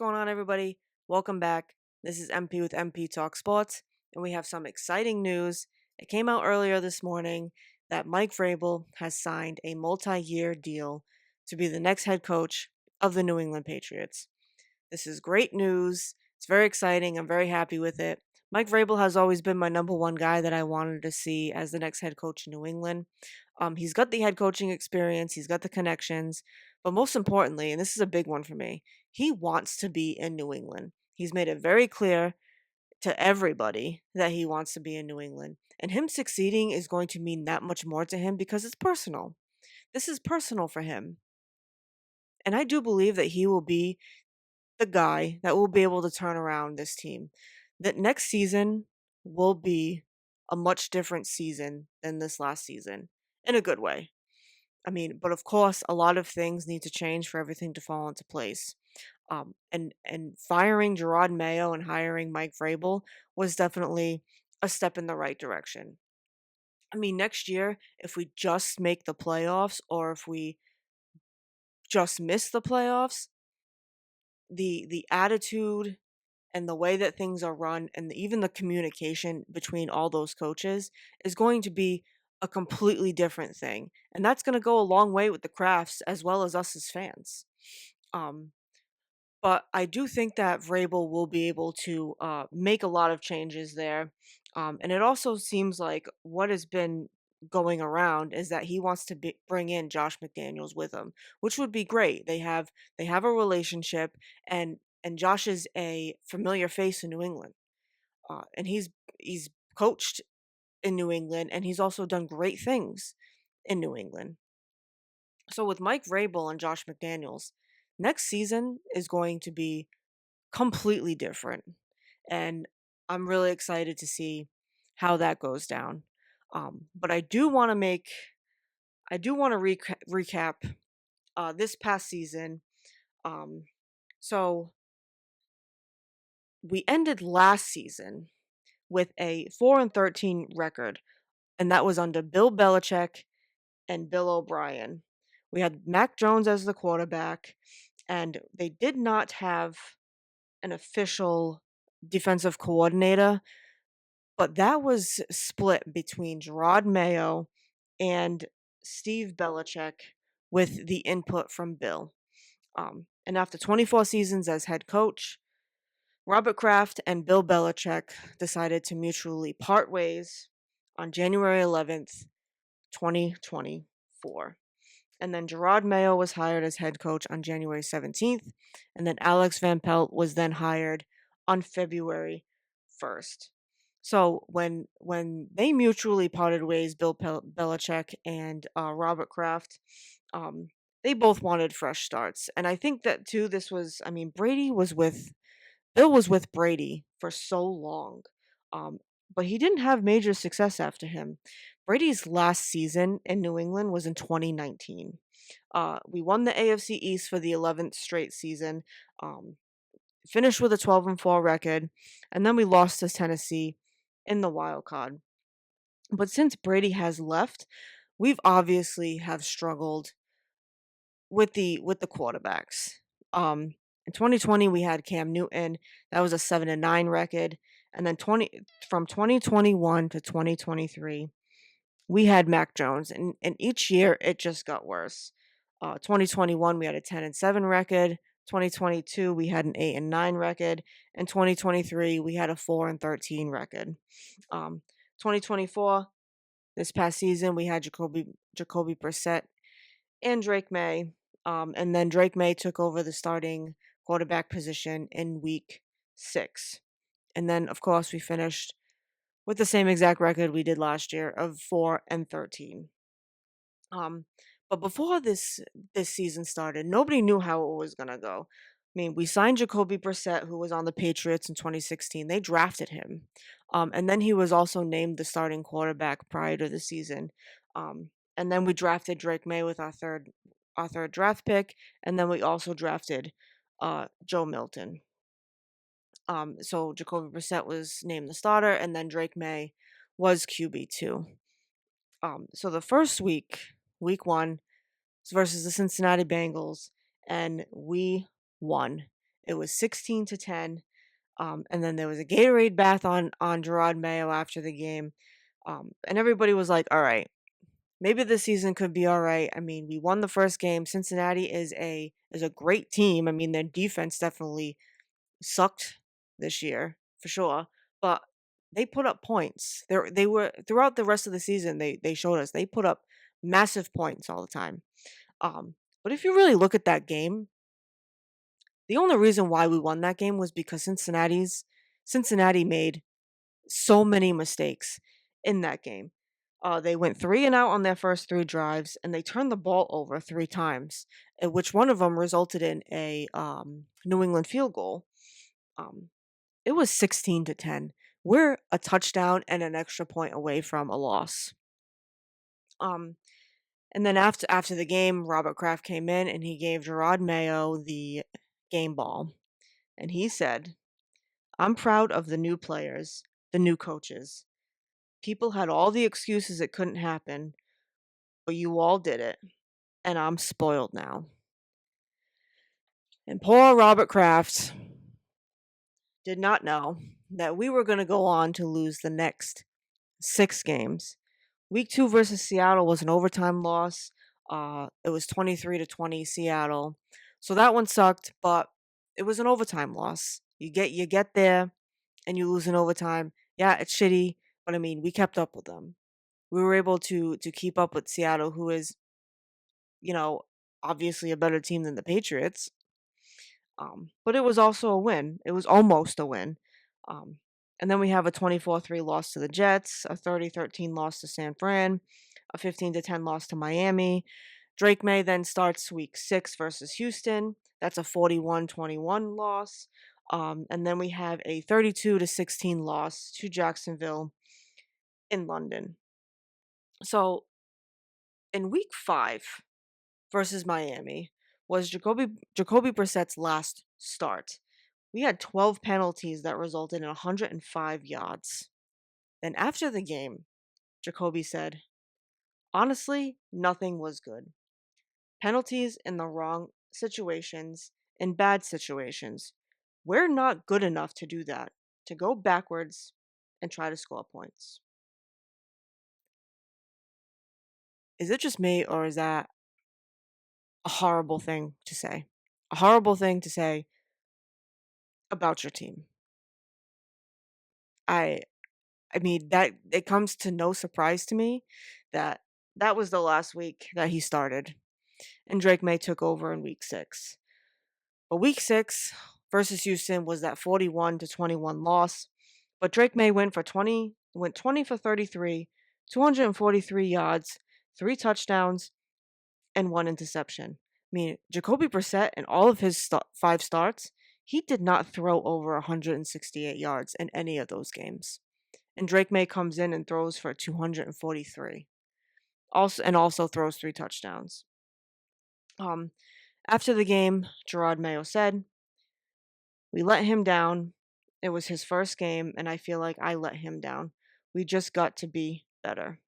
going on, everybody? Welcome back. This is MP with MP Talk Sports, and we have some exciting news. It came out earlier this morning that Mike Vrabel has signed a multi-year deal to be the next head coach of the New England Patriots. This is great news. It's very exciting. I'm very happy with it. Mike Vrabel has always been my number one guy that I wanted to see as the next head coach in New England. He's got the head coaching experience, he's got the connections, but most importantly, and this is a big one for me, he wants to be in New England. He's made it very clear to everybody that he wants to be in New England. And him succeeding is going to mean that much more to him because it's personal. This is personal for him. And I do believe that he will be the guy that will be able to turn around this team. That next season will be a much different season than this last season in a good way. But of course, a lot of things need to change for everything to fall into place. And firing Jerod Mayo and hiring Mike Vrabel was definitely a step in the right direction. Next year, if we just make the playoffs or if we just miss the playoffs, the attitude and the way that things are run and even the communication between all those coaches is going to be a completely different thing. And that's going to go a long way with the crafts as well as us as fans. Um, but I do think that Vrabel will be able to make a lot of changes there. And it also seems like what has been going around is that he wants to bring in Josh McDaniels with him, which would be great. They have a relationship, and Josh is a familiar face in New England, and he's coached in New England, and he's also done great things in New England. So with Mike Vrabel and Josh McDaniels, next season is going to be completely different. And I'm really excited to see how that goes down. But I do want to recap this past season. Um, so we ended last season with a 4-13 record, and that was under Bill Belichick and Bill O'Brien. We had Mac Jones as the quarterback, and they did not have an official defensive coordinator, but that was split between Jerod Mayo and Steve Belichick with the input from Bill. And after 24 seasons as head coach, Robert Kraft and Bill Belichick decided to mutually part ways on January 11th, 2024. And then Jerod Mayo was hired as head coach on January 17th, and then Alex Van Pelt was then hired on February 1st. So when they mutually parted ways, Belichick and Robert Kraft, um, they both wanted fresh starts, and I think that too. Brady was with Bill was with Brady for so long, um, but he didn't have major success after him. Brady's last season in New England was in 2019. We won the AFC East for the 11th straight season, um, finished with a 12-4 record, and then we lost to Tennessee in the wild card. But since Brady has left, we've obviously have struggled with the quarterbacks. In 2020 we had Cam Newton. That was a 7-9 record, and then 2021 to 2023 we had Mac Jones, and each year it just got worse. 2021 we had a 10-7 record. 2022 we had an 8-9 record, and 2023 we had a 4-13 record. 2024, this past season, we had Jacoby Brissett and Drake May. And then Drake May took over the starting quarterback position in week 6. And then, of course, we finished with the same exact record we did last year of 4-13. Um, but before this season started, nobody knew how it was gonna go. We signed Jacoby Brissett, who was on the Patriots in 2016. They drafted him, and then he was also named the starting quarterback prior to the season. And then we drafted Drake May with our third draft pick, and then we also drafted Joe Milton. So Jacoby Brissett was named the starter, and then Drake May was QB2. So the first week 1, versus the Cincinnati Bengals, and we won. It was 16-10. And then there was a Gatorade bath on Jerod Mayo after the game. And everybody was like, all right, maybe this season could be all right. I mean, we won the first game. Cincinnati is a great team. I mean, their defense definitely sucked this year for sure, but they put up points. They were throughout the rest of the season. They showed us they put up massive points all the time. But if you really look at that game, the only reason why we won that game was because Cincinnati made so many mistakes in that game. They went 3-and-out on their first three drives, and they turned the ball over three times, which one of them resulted in a New England field goal. Um, it was 16-10. We're a touchdown and an extra point away from a loss. Um, and then after the game, Robert Kraft came in and he gave Jerod Mayo the game ball, and he said, "I'm proud of the new players, the new coaches. People had all the excuses it couldn't happen, but you all did it, and I'm spoiled now." And poor Robert Kraft did not know that we were going to go on to lose the next 6 games. Week 2 versus Seattle was an overtime loss. It was 23-20 Seattle. So that one sucked, but it was an overtime loss. You get there and you lose in overtime. Yeah, it's shitty, but I mean, we kept up with them. We were able to keep up with Seattle, who is, you know, obviously a better team than the Patriots. But it was also a win. It was almost a win. Um, and then we have a 24-3 loss to the Jets, a 30-13 loss to San Fran, a 15-10 loss to Miami. Drake May then starts week 6 versus Houston. That's a 41-21 loss. And then we have a 32-16 loss to Jacksonville in London. So in week 5 versus Miami was Jacoby Brissett's last start. We had 12 penalties that resulted in 105 yards. Then after the game, Jacoby said, "Honestly, nothing was good. Penalties in the wrong situations, in bad situations. We're not good enough to do that, to go backwards and try to score points." Is it just me, or is that a horrible thing to say? A horrible thing to say about your team. I I mean, that it comes to no surprise to me that that was the last week that he started, and Drake May took over in week 6. But week 6 versus Houston was that 41-21 loss. But Drake May went 20 for 33, 243 yards, 3 touchdowns, and 1 interception. I mean, Jacoby Brissett in all of his 5 starts, he did not throw over 168 yards in any of those games. And Drake May comes in and throws for 243. Also throws 3 touchdowns. After the game, Jerod Mayo said, "We let him down. It was his first game, and I feel like I let him down. We just got to be better."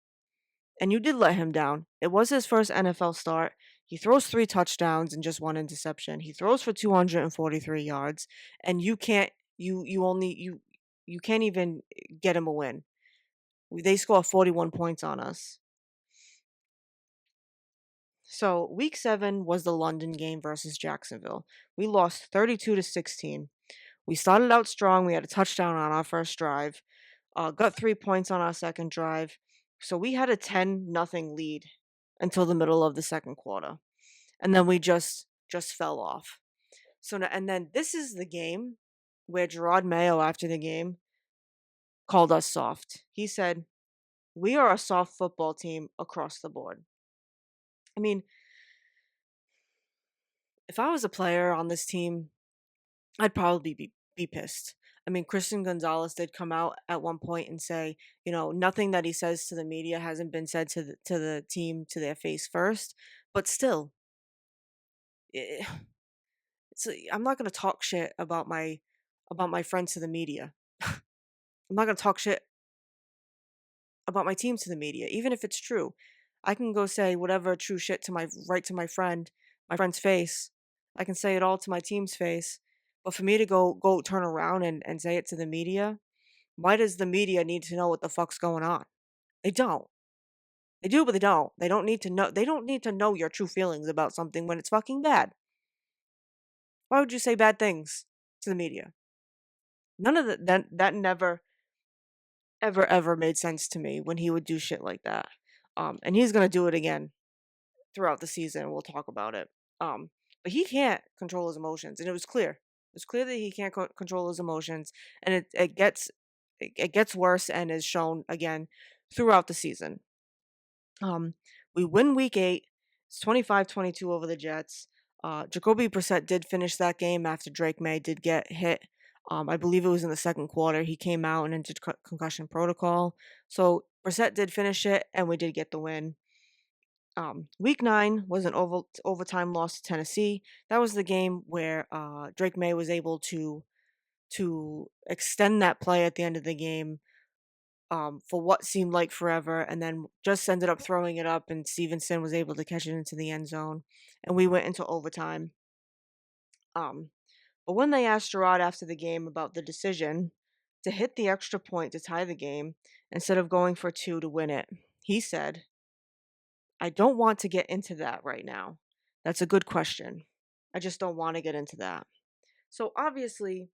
And you did let him down. It was his first NFL start. He throws 3 touchdowns and just 1 interception. He throws for 243 yards, and you can't even get him a win. They score 41 points on us. So week 7 was the London game versus Jacksonville. We lost 32-16. We started out strong. We had a touchdown on our first drive. Got 3 points on our second drive. So we had a 10-0 lead until the middle of the second quarter. And then we just fell off. And then this is the game where Jerod Mayo after the game called us soft. He said, "We are a soft football team across the board." I mean, if I was a player on this team, I'd probably be pissed. I mean, Christian Gonzalez did come out at one point and say, nothing that he says to the media hasn't been said to the team to their face first. But still, eh, I'm not gonna talk shit about my friends to the media. I'm not gonna talk shit about my team to the media, even if it's true. I can go say whatever true shit to my friend's face. I can say it all to my team's face. But for me to go turn around and say it to the media, why does the media need to know what the fuck's going on? They don't. They do, but they don't. They don't need to know. They don't need to know your true feelings about something when it's fucking bad. Why would you say bad things to the media? None of that never ever made sense to me when he would do shit like that. And he's gonna do it again throughout the season. We'll talk about it. Um, but he can't control his emotions, and it was clear. It was clear that he can't control his emotions, and it gets worse and is shown again throughout the season. Um, we win week 8. It's 25-22 over the Jets. Jacoby Brissett did finish that game after Drake May did get hit. I believe it was in the second quarter. He came out and entered concussion protocol. So Brissett did finish it, and we did get the win. Week 9 was an overtime loss to Tennessee. That was the game where Drake May was able to extend that play at the end of the game for what seemed like forever, and then just ended up throwing it up, and Stevenson was able to catch it into the end zone, and we went into overtime. Um, but when they asked Jerod after the game about the decision to hit the extra point to tie the game instead of going for 2 to win it, he said, "I don't want to get into that right now. That's a good question. I just don't want to get into that." So obviously,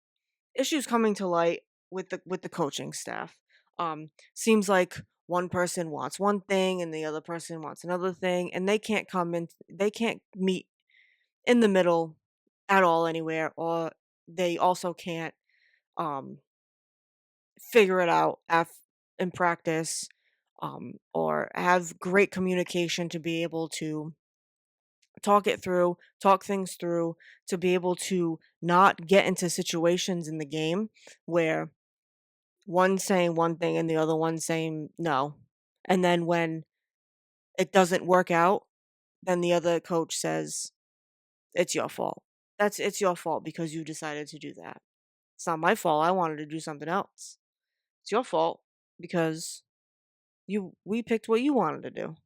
issues coming to light with the coaching staff. Seems like one person wants one thing and the other person wants another thing, and they can't meet in the middle at all anywhere, or they also can't um figure it out in practice, or have great communication to be able to talk things through, to be able to not get into situations in the game where one saying one thing and the other one saying no. And then when it doesn't work out, then the other coach says, "It's your fault. It's your fault because you decided to do that. It's not my fault. I wanted to do something else. It's your fault because we picked what you wanted to do."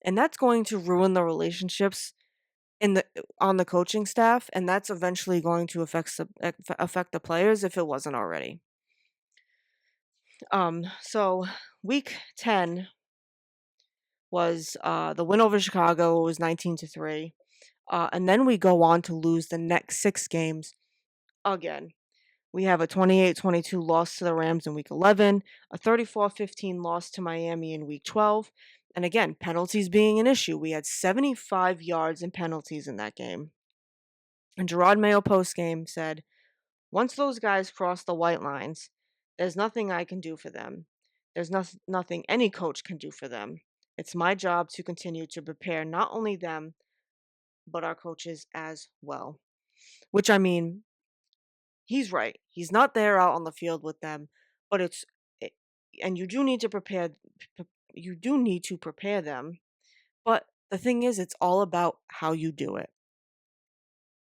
And that's going to ruin the relationships in the on the coaching staff, and that's eventually going to affect the players if it wasn't already. So week 10 was the win over Chicago. It was 19-3. And then we go on to lose the next 6 games again. We have a 28-22 loss to the Rams in week 11, a 34-15 loss to Miami in week 12. And again, penalties being an issue. We had 75 yards in penalties in that game. And Jerod Mayo post game said, "Once those guys cross the white lines, there's nothing I can do for them. There's nothing any coach can do for them. It's my job to continue to prepare not only them, but our coaches as well." Which, I mean, he's right. He's not there out on the field with them, but it, and you do need to you do need to prepare them. But the thing is, it's all about how you do it.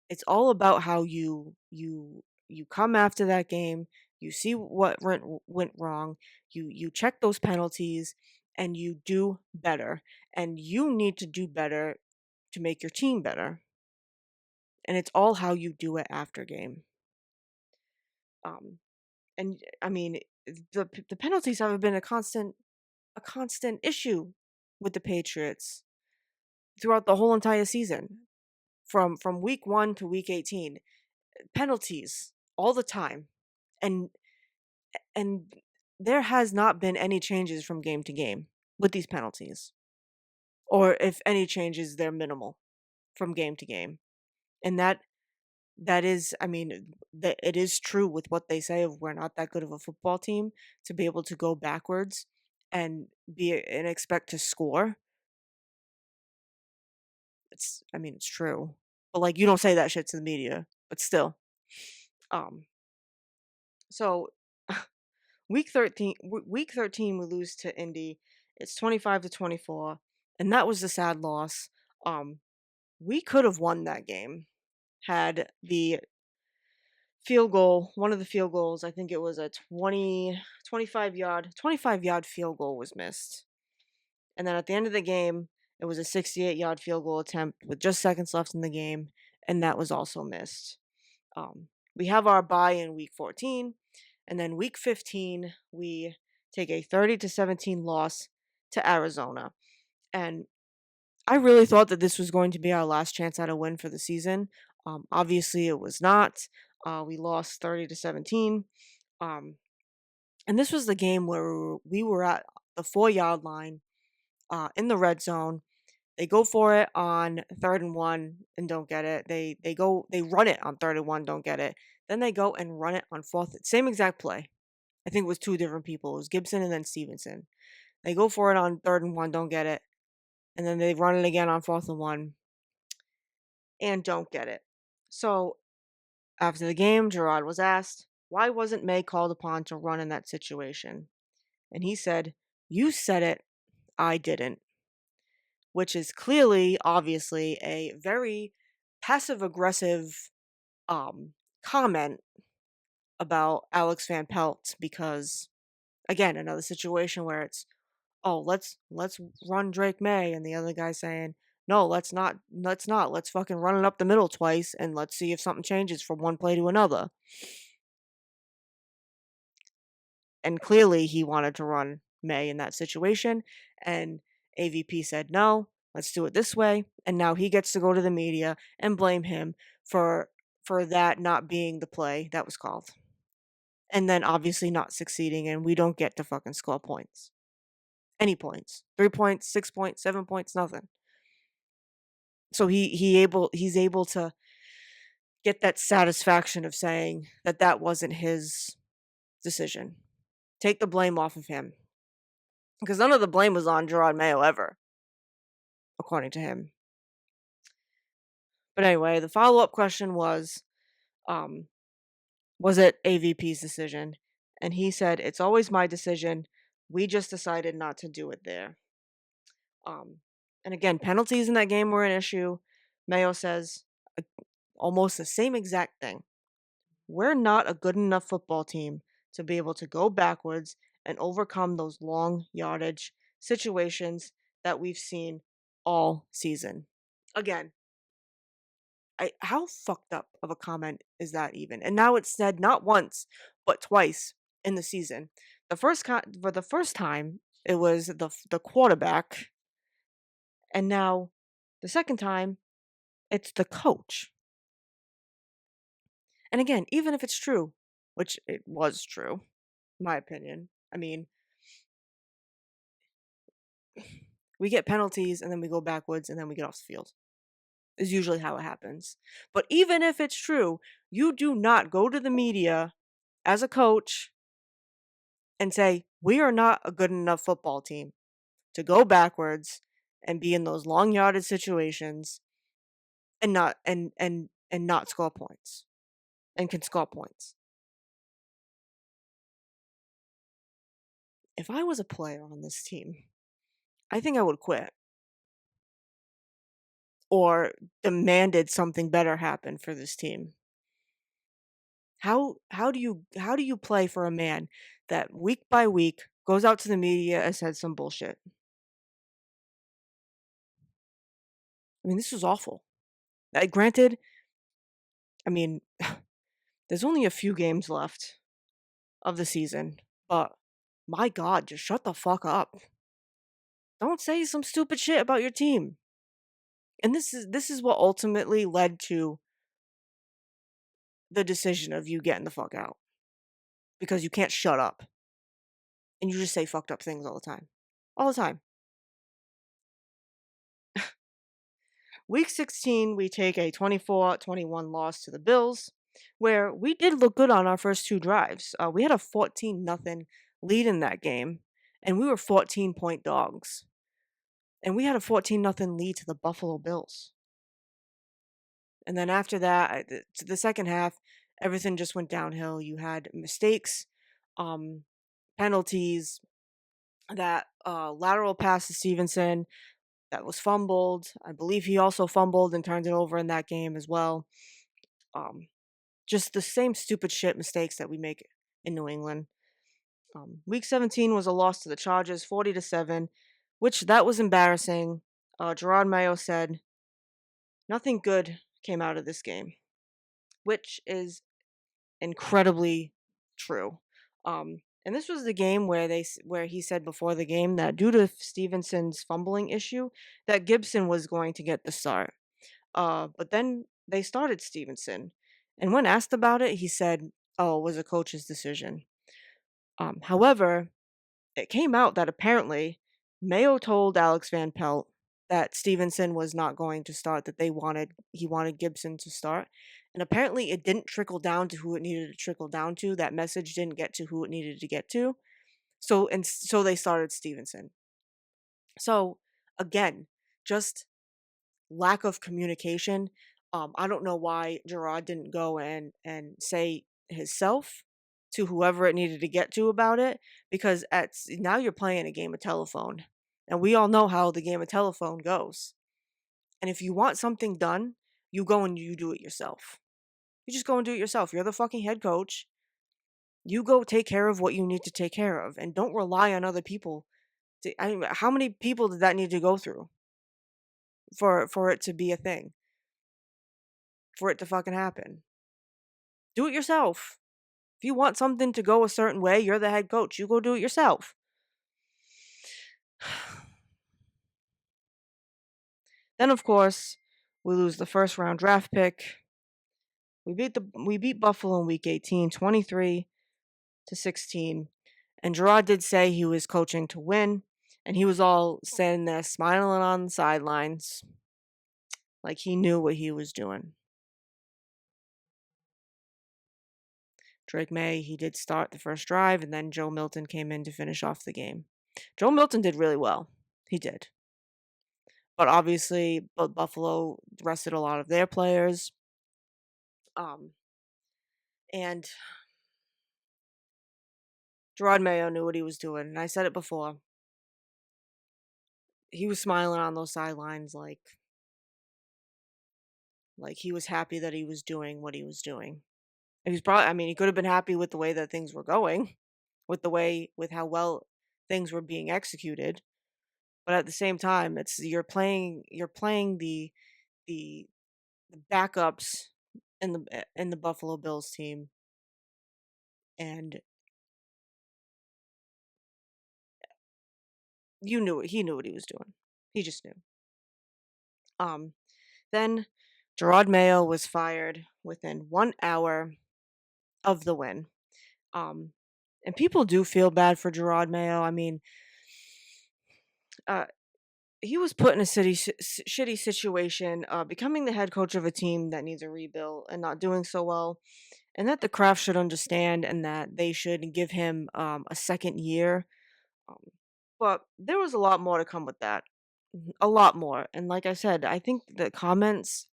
It's all about how you come after that game, you see what went wrong, you check those penalties, and you do better. And you need to do better to make your team better. And it's all how you do it after game. Um, and I mean, the penalties have been a constant issue with the Patriots throughout the whole entire season, from week 1 to week 18. Penalties all the time, and and there has not been any changes from game to game with these penalties, or if any changes, they're minimal from game to game. And that is, I mean, that it is true with what they say of we're not that good of a football team to be able to go backwards and expect to score. It's, I mean, it's true, but like, you don't say that shit to the media, but still. um so week 13 we lose to Indy. It's 25-24, and that was a sad loss. We could have won that game had the field goal, one of the field goals, I think it was a 25 yard field goal was missed. And then at the end of the game, it was a 68-yard field goal attempt with just seconds left in the game, and that was also missed. we have our bye in week 14, and then week 15 we take a 30-17 loss to Arizona. And I really thought that this was going to be our last chance at a win for the season. Obviously, it was not. We lost 30-17. Um, and this was the game where we were at the 4-yard line in the red zone. They go for it on 3rd and 1 and don't get it. They run it on 3rd and 1, don't get it. Then they go and run it on fourth. Same exact play. I think it was two different people. It was Gibson and then Stevenson. They go for it on 3rd and 1, don't get it. And then they run it again on 4th and 1 and don't get it. So after the game, Jerod was asked, why wasn't May called upon to run in that situation? And he said, you said it, I didn't. Which is clearly, obviously, a very passive aggressive comment about Alex Van Pelt, because again, another situation where it's, oh, let's run Drake May, and the other guy saying, no, let's fucking run it up the middle twice and let's see if something changes from one play to another. And clearly he wanted to run May in that situation, and AVP said no, let's do it this way, and now he gets to go to the media and blame him for that not being the play that was called. And then obviously not succeeding, and we don't get to fucking score points. Any points. 3 points, 6 points, 7 points, nothing. So he's able to get that satisfaction of saying that that wasn't his decision. Take the blame off of him. Because none of the blame was on Jerod Mayo ever, according to him. But anyway, the follow-up question was it AVP's decision? And he said, it's always my decision. We just decided not to do it there. And again, penalties in that game were an issue. Mayo says almost the same exact thing. We're not a good enough football team to be able to go backwards and overcome those long yardage situations that we've seen all season. Again, how fucked up of a comment is that even? And now it's said not once, but twice in the season. For the first time, it was the quarterback, and now the second time, it's the coach. And again, even if it's true, which it was true, in my opinion. I mean, we get penalties and then we go backwards and then we get off the field. Is usually how it happens. But even if it's true, you do not go to the media as a coach and say, we are not a good enough football team to go backwards and be in those long yardage situations and not score points and can score points. If I was a player on this team, I think I would quit or demanded something better happen for this team. How do you play for a man that week by week goes out to the media and said some bullshit? I mean, this was awful. Granted, I mean, there's only a few games left of the season, but my God, just shut the fuck up. Don't say some stupid shit about your team. And this is what ultimately led to the decision of you getting the fuck out. Because you can't shut up. And you just say fucked up things all the time. All the time. Week 16, we take a 24-21 loss to the Bills, where we did look good on our first two drives. We had a 14-0 lead in that game, and we were 14-point dogs. And we had a 14-0 lead to the Buffalo Bills. And then after that, to the second half, everything just went downhill. You had mistakes, penalties, that lateral pass to Stevenson that was fumbled. I believe he also fumbled and turned it over in that game as well. Just the same stupid shit mistakes that we make in New England. Week 17 was a loss to the Chargers, 40-7, which that was embarrassing. Jerod Mayo said, nothing good came out of this game, which is incredibly true. And this was the game where where he said before the game that due to Stevenson's fumbling issue, that Gibson was going to get the start. But then they started Stevenson, and when asked about it, he said, "Oh, it was a coach's decision." However, it came out that apparently Mayo told Alex Van Pelt that Stevenson was not going to start, that he wanted Gibson to start. And apparently it didn't trickle down to who it needed to trickle down to. That message didn't get to who it needed to get to. So they started Stevenson. So again, just lack of communication. I don't know why Jerod didn't go and say himself to whoever it needed to get to about it, because now you're playing a game of telephone, and we all know how the game of telephone goes. And if you want something done, you go and you do it yourself. You just go and do it yourself. You're the fucking head coach. You go take care of what you need to take care of, and don't rely on other people. How many people did that need to go through for it to be a thing? For it to fucking happen. Do it yourself. If you want something to go a certain way, you're the head coach. You go do it yourself. Then of course, we lose the first round draft pick. We beat Buffalo in week 18, 23-16. And Jerod did say he was coaching to win, and he was all standing there smiling on the sidelines like he knew what he was doing. Drake May, he did start the first drive, and then Joe Milton came in to finish off the game. Joe Milton did really well. He did. But obviously, Buffalo rested a lot of their players. And Jerod Mayo knew what he was doing. And I said it before. He was smiling on those sidelines like he was happy that he was doing what he was doing. And he's probably, I mean, he could have been happy with the way that things were going, with how well things were being executed. But at the same time, it's you're playing the backups in the Buffalo Bills team, and he knew what he was doing. He just knew. Then Jerod Mayo was fired within 1 hour of the win. And people do feel bad for Jerod Mayo. I mean, uh, he was put in a shitty situation, becoming the head coach of a team that needs a rebuild and not doing so well, and that the craft should understand and that they should give him a second year. Um, but there was a lot more to come with that. A lot more. And like I said, I think the comments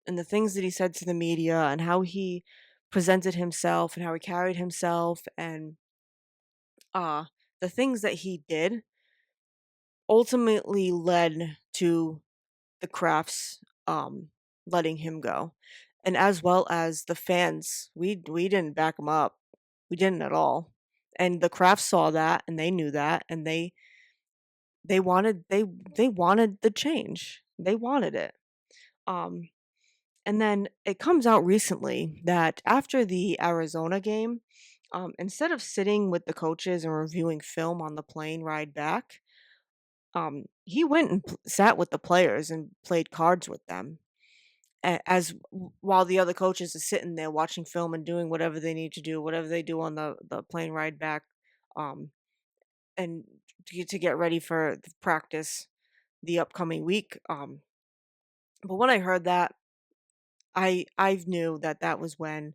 and the things that he said to the media and how he presented himself and how he carried himself and uh the things that he did ultimately led to the Crafts letting him go. And as well as the fans, we didn't back him up. We didn't at all. And the Crafts saw that and they knew that and they wanted they wanted the change. They wanted it. Um and then it comes out recently that after the Arizona game, instead of sitting with the coaches and reviewing film on the plane ride back, he went and sat with the players and played cards with them, while the other coaches are sitting there watching film and doing whatever they need to do, whatever they do on the plane ride back, um, and to get ready for the practice the upcoming week. But when I heard that, I knew that that was when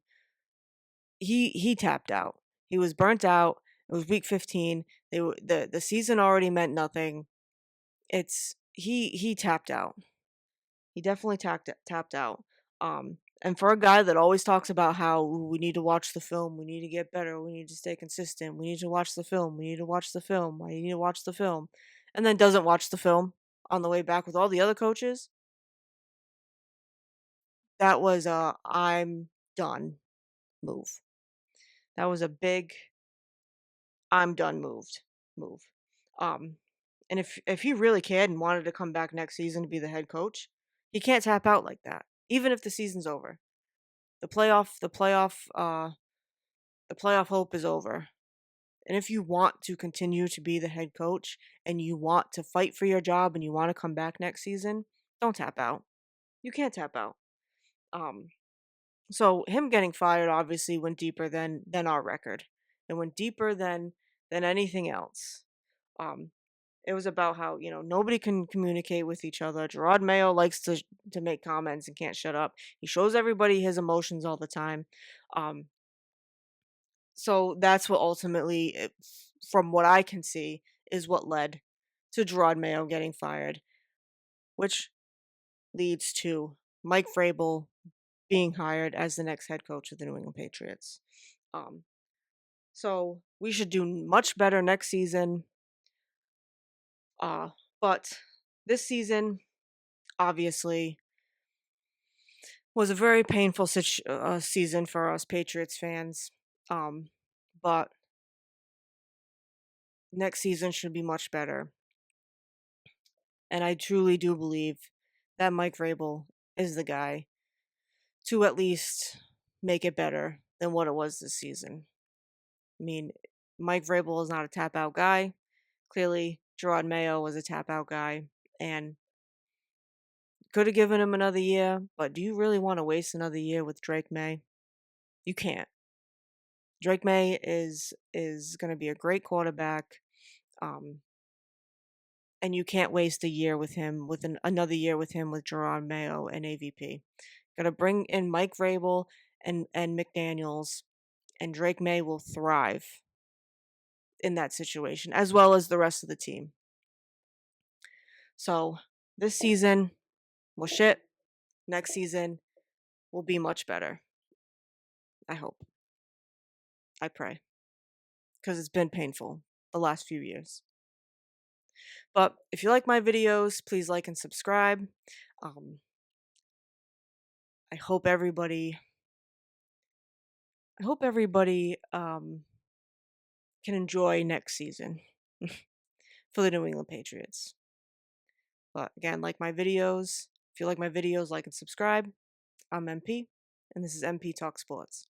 he tapped out. He was burnt out. It was week 15. The season already meant nothing. He tapped out. He definitely tapped out. And for a guy that always talks about how we need to watch the film, we need to get better, we need to stay consistent, we need to watch the film, we need to watch the film, I need to watch the film, and then doesn't watch the film on the way back with all the other coaches, that was a I'm done move. That was a big I'm done move. Um, and if he really cared and wanted to come back next season to be the head coach, he can't tap out like that, even if the season's over. The playoff The playoff hope is over. And if you want to continue to be the head coach and you want to fight for your job and you want to come back next season, don't tap out. You can't tap out. Um, so him getting fired obviously went deeper than our record. It went deeper than anything else. Um, it was about how nobody can communicate with each other. Jerod Mayo likes to make comments and can't shut up. He shows everybody his emotions all the time. Um, so that's what ultimately, from what I can see, is what led to Jerod Mayo getting fired, which leads to Mike Vrabel being hired as the next head coach of the New England Patriots. Um, so we should do much better next season. But this season, obviously, was a very painful season for us Patriots fans. But next season should be much better. And I truly do believe that Mike Vrabel is the guy to at least make it better than what it was this season. I mean, Mike Vrabel is not a tap out guy. Clearly, Jerod Mayo was a tap out guy and could have given him another year. But do you really want to waste another year with Drake May? You can't. Drake May is going to be a great quarterback, um, and you can't waste a year with him with another year with him with Jerod Mayo and AVP. Got to bring in Mike Vrabel and McDaniels, and Drake May will thrive in that situation as well as the rest of the team. So this season was shit. Next season will be much better. I hope. I pray. Because it's been painful the last few years. But if you like my videos, please like and subscribe. Um, I hope everybody can enjoy next season for the New England Patriots. But again, like my videos. If you like my videos, like and subscribe. I'm MP, and this is MP Talk Sports.